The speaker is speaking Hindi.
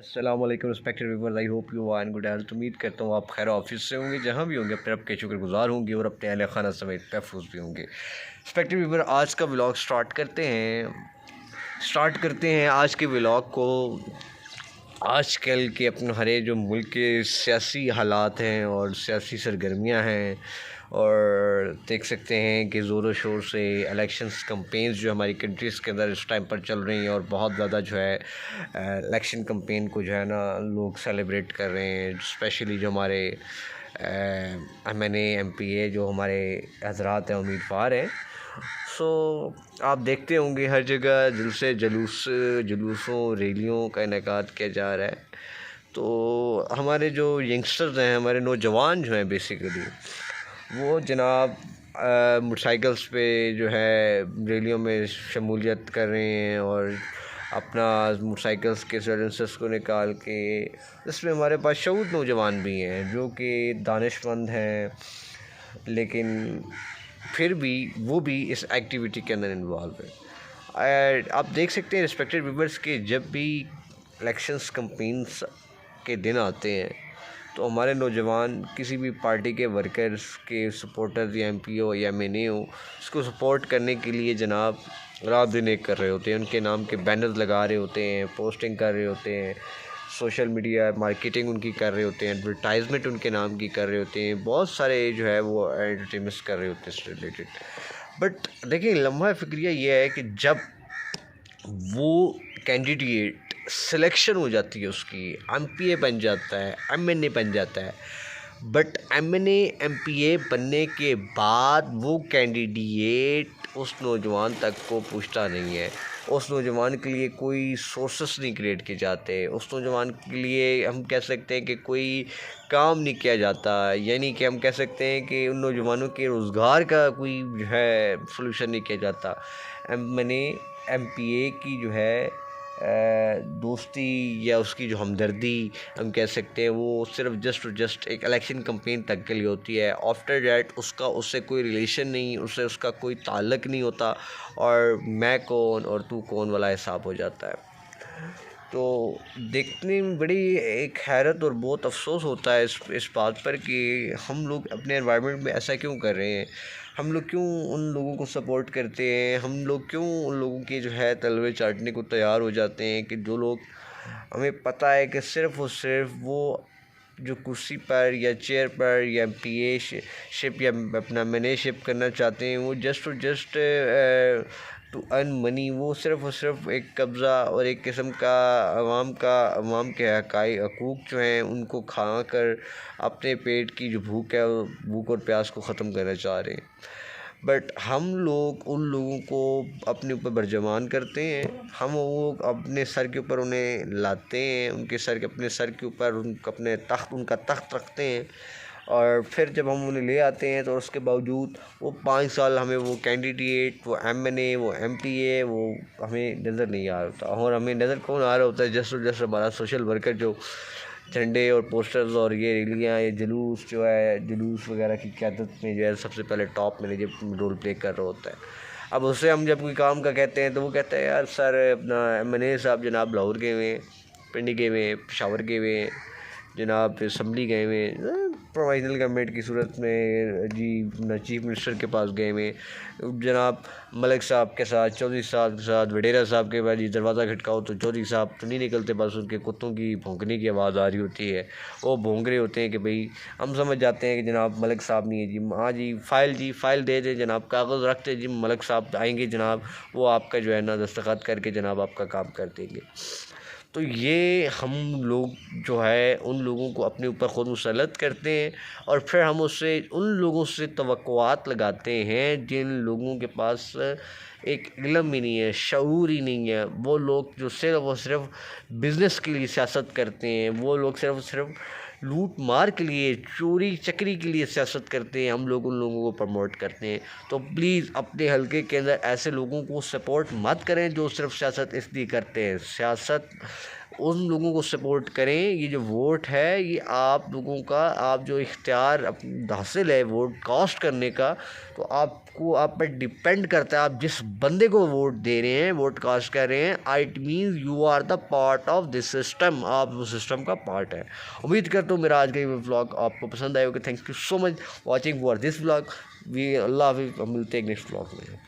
अस्सलाम वालेकुम respected viewers, I hope you are in good health. उम्मीद करता हूँ आप खैर ऑफिस से होंगे, जहाँ भी होंगे अपने रब के शुक्रगुजार होंगे और अपने अहल खाना समेत महफूज भी होंगे। रिस्पेक्टेड व्यूअर, आज का व्लॉग स्टार्ट करते हैं आज के व्लॉग को। आजकल के अपने हरे जो मुल्क के सियासी हालात हैं और सियासी सरगर्मियाँ हैं, और देख सकते हैं कि ज़ोरों शोर से इलेक्शंस कंपेन्स जो हमारी कंट्रीज़ के अंदर इस टाइम पर चल रही हैं, और बहुत ज़्यादा जो है इलेक्शन कंपेन को जो है ना लोग सेलिब्रेट कर रहे हैं। स्पेशली जो हमारे MNA MPA जो हमारे हजरात हैं, उम्मीदवार हैं। सो आप देखते होंगे हर जगह जुलूसों रैलियों का इनेकाद किया जा रहा है। तो हमारे जो यंगस्टर्स हैं, हमारे नौजवान जो हैं, बेसिकली वो जनाब मोटरसाइकिल्स पे जो है रैलियों में शमूलियत कर रहे हैं, और अपना मोटरसाइकिल्स के साइलेंसर्स को निकाल के, इसमें हमारे पास शऊर नौजवान भी हैं जो कि दानिशमंद हैं, लेकिन फिर भी वो भी इस एक्टिविटी के अंदर इन्वॉल्व है। आप देख सकते हैं रिस्पेक्टेड व्यूअर्स के जब भी इलेक्शंस कंपेन्स के दिन आते हैं, तो हमारे नौजवान किसी भी पार्टी के वर्कर्स के सपोर्टर्स या MP हो या MNA हो, उसको सपोर्ट करने के लिए जनाब रात दिन एक कर रहे होते हैं। उनके नाम के बैनर्स लगा रहे होते हैं, पोस्टिंग कर रहे होते हैं, सोशल मीडिया मार्केटिंग उनकी कर रहे होते हैं, एडवर्टाइजमेंट उनके नाम की कर रहे होते हैं, बहुत सारे जो है वो एंटरटेनमेंट्स कर रहे होते हैं इससे रिलेटेड। बट देखिए, लम्हा फ़िक्रिया ये है कि जब वो कैंडिडेट सिलेक्शन हो जाती है, उसकी MPA बन जाता है, MNA बन जाता है, बट MNA MPA बनने के बाद वो कैंडिडेट उस नौजवान तक को पूछता नहीं है। उस नौजवान के लिए कोई सोर्सेस नहीं क्रिएट किए जाते, उस नौजवान के लिए हम कह सकते हैं कि कोई काम नहीं किया जाता, यानी कि हम कह सकते हैं कि उन नौजवानों के रोज़गार का कोई जो है सलूशन नहीं किया जाता। MNA MPA की जो है दोस्ती या उसकी जो हमदर्दी हम कह सकते हैं, वो सिर्फ जस्ट एक इलेक्शन कंपेन तक के लिए होती है। आफ्टर डैट उसका उससे कोई रिलेशन नहीं, उससे उसका कोई ताल्लुक़ नहीं होता, और मैं कौन और तू कौन वाला हिसाब हो जाता है। तो देखने में बड़ी एक हैरत और बहुत अफसोस होता है इस बात पर कि हम लोग अपने एनवायरनमेंट में ऐसा क्यों कर रहे हैं। हम लोग क्यों उन लोगों को सपोर्ट करते हैं, हम लोग क्यों उन लोगों के जो है तलवे चाटने को तैयार हो जाते हैं, कि जो लोग हमें पता है कि सिर्फ़ और सिर्फ वो जो कुर्सी पर या चेयर पर या PA शिप या अपना मैनेजशिप करना चाहते हैं, वो जस्ट टू अर्न मनी, वो सिर्फ़ और सिर्फ एक कब्ज़ा और एक किस्म का अवाम के हकूक़ जो हैं उनको खा कर अपने पेट की जो भूख है, भूख और प्यास को ख़त्म करना चाह रहे हैं। बट हम लोग उन लोगों को अपने ऊपर बरजमान करते हैं, हम वो अपने सर के ऊपर उन्हें लाते हैं, अपने सर के ऊपर उनका तख्त रखते हैं, और फिर जब हम उन्हें ले आते हैं तो उसके बावजूद वो 5 साल हमें वो कैंडिडेट, वो MNA, वो MPA वो हमें नज़र नहीं आ रहा होता। और हमें नज़र कौन आ रहा होता है? जस्ट हमारा सोशल वर्कर जो झंडे और पोस्टर्स और ये रैलियाँ, ये जुलूस वगैरह की क़यादत में जो है सबसे पहले टॉप में जब रोल प्ले कर रहा होता है। अब उससे हम जब कोई काम का कहते हैं तो वो कहते हैं, यार सर अपना MNA साहब जनाब लाहौर गए हुए हैं, पिंडी गए हुए हैं, पेशावर गए हुए हैं, जनाब असम्बली गए हुए हैं, प्रोविजनल गवर्नमेंट की सूरत में जी चीफ मिनिस्टर के पास गए हुए, जनाब मलिक साहब के साथ, चौधरी साहब के साथ, वडेरा साहब के पास जी दरवाज़ा खटकाओ तो चौधरी साहब तो नहीं निकलते, बस उनके कुत्तों की भौंकने की आवाज़ आ रही होती है, वो भौंक रहे होते हैं कि भाई हम समझ जाते हैं कि जनाब मलिक साहब नहीं है जी। हाँ जी फ़ाइल दे दें जनाब, कागज़ रखते जी, मलिक साहब आएंगे जनाब, वो आपका जो है ना दस्तखत करके जनाब आपका काम कर देंगे। तो ये हम लोग जो है उन लोगों को अपने ऊपर ख़ुद मुसल्लत करते हैं, और फिर हम उन लोगों से तवक्कुआत लगाते हैं जिन लोगों के पास एक इल्म ही नहीं है, शऊर ही नहीं है। वो लोग जो सिर्फ़ और सिर्फ बिज़नेस के लिए सियासत करते हैं, वो लोग सिर्फ़ और सिर्फ लूट मार के लिए, चोरी चकरी के लिए सियासत करते हैं, हम लोग उन लोगों को प्रमोट करते हैं। तो प्लीज़ अपने हलके के अंदर ऐसे लोगों को सपोर्ट मत करें जो सिर्फ सियासत इसलिए करते हैं। सियासत उन लोगों को सपोर्ट करें। ये जो वोट है ये आप लोगों का, आप जो इख्तियार हासिल है वोट कास्ट करने का, तो आपको आप पर डिपेंड करता है। आप जिस बंदे को वोट दे रहे हैं, वोट कास्ट कर रहे हैं, it means you are the part of this system, आप उस सिस्टम का पार्ट है। उम्मीद करता हूँ मेरा आज का ये व्लॉग आपको पसंद आया होगा। Thank you so much watching for this vlog. We अल्लाह हाफिज़, मिलते हैं नेक्स्ट व्लॉग में।